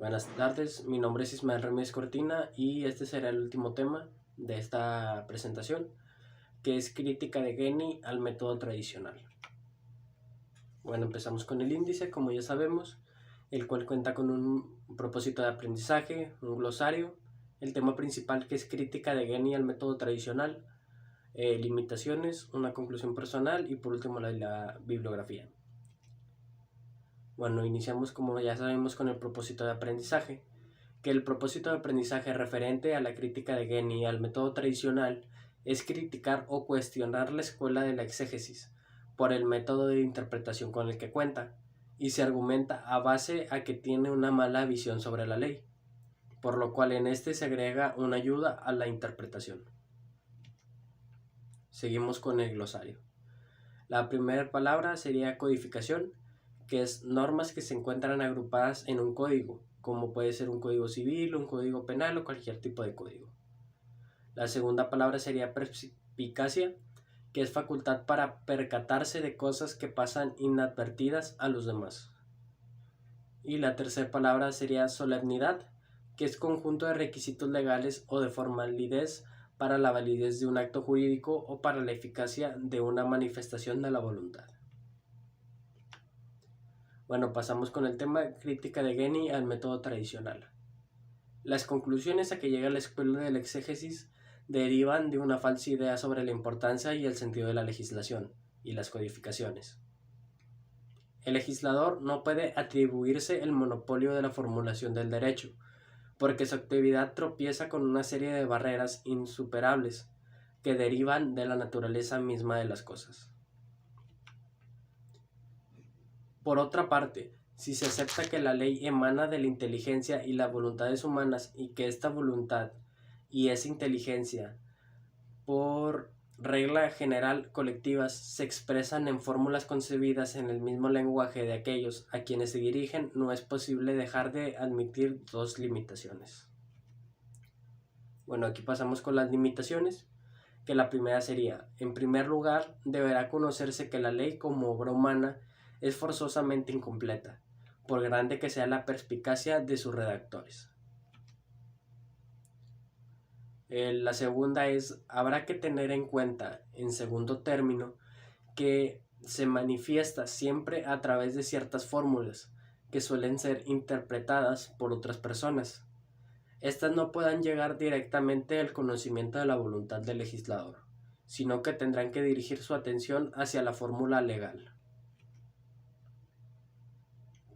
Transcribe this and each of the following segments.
Buenas tardes, mi nombre es Ismael Ramírez Cortina y este será el último tema de esta presentación, que es crítica de Geni al método tradicional. Bueno, empezamos con el índice, como ya sabemos, el cual cuenta con un propósito de aprendizaje, un glosario, el tema principal que es crítica de Geni al método tradicional, limitaciones, una conclusión personal y por último la bibliografía. Bueno, iniciamos como ya sabemos con el propósito de aprendizaje, que el propósito de aprendizaje referente a la crítica de Geni y al método tradicional es criticar o cuestionar la escuela de la exégesis por el método de interpretación con el que cuenta, y se argumenta a base a que tiene una mala visión sobre la ley, por lo cual en este se agrega una ayuda a la interpretación. Seguimos con el glosario. La primera palabra sería codificación, que es normas que se encuentran agrupadas en un código, como puede ser un código civil, un código penal o cualquier tipo de código. La segunda palabra sería perspicacia, que es facultad para percatarse de cosas que pasan inadvertidas a los demás. Y la tercera palabra sería solemnidad, que es conjunto de requisitos legales o de formalidad para la validez de un acto jurídico o para la eficacia de una manifestación de la voluntad. Bueno, pasamos con el tema crítica de Geni al método tradicional. Las conclusiones a que llega la escuela de la exégesis derivan de una falsa idea sobre la importancia y el sentido de la legislación y las codificaciones. El legislador no puede atribuirse el monopolio de la formulación del derecho, porque su actividad tropieza con una serie de barreras insuperables que derivan de la naturaleza misma de las cosas. Por otra parte, si se acepta que la ley emana de la inteligencia y las voluntades humanas y que esta voluntad y esa inteligencia, por regla general colectivas, se expresan en fórmulas concebidas en el mismo lenguaje de aquellos a quienes se dirigen, no es posible dejar de admitir dos limitaciones. Bueno, aquí pasamos con las limitaciones, que la primera sería, en primer lugar, deberá conocerse que la ley como obra humana es forzosamente incompleta, por grande que sea la perspicacia de sus redactores. La segunda es, habrá que tener en cuenta, en segundo término, que se manifiesta siempre a través de ciertas fórmulas que suelen ser interpretadas por otras personas. Estas no puedan llegar directamente al conocimiento de la voluntad del legislador, sino que tendrán que dirigir su atención hacia la fórmula legal.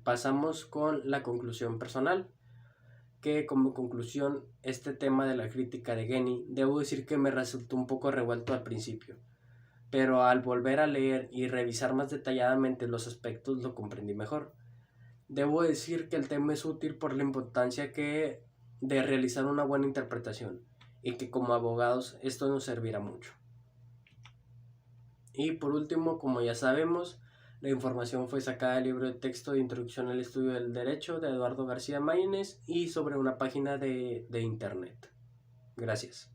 Pasamos con la conclusión personal, que como conclusión este tema de la crítica de Geni, debo decir que me resultó un poco revuelto al principio, pero al volver a leer y revisar más detalladamente los aspectos lo comprendí mejor. Debo decir que el tema es útil por la importancia de realizar una buena interpretación y que como abogados esto nos servirá mucho. Y por último, como ya sabemos, la información fue sacada del libro de texto de Introducción al Estudio del Derecho de Eduardo García Maínez y sobre una página de internet. Gracias.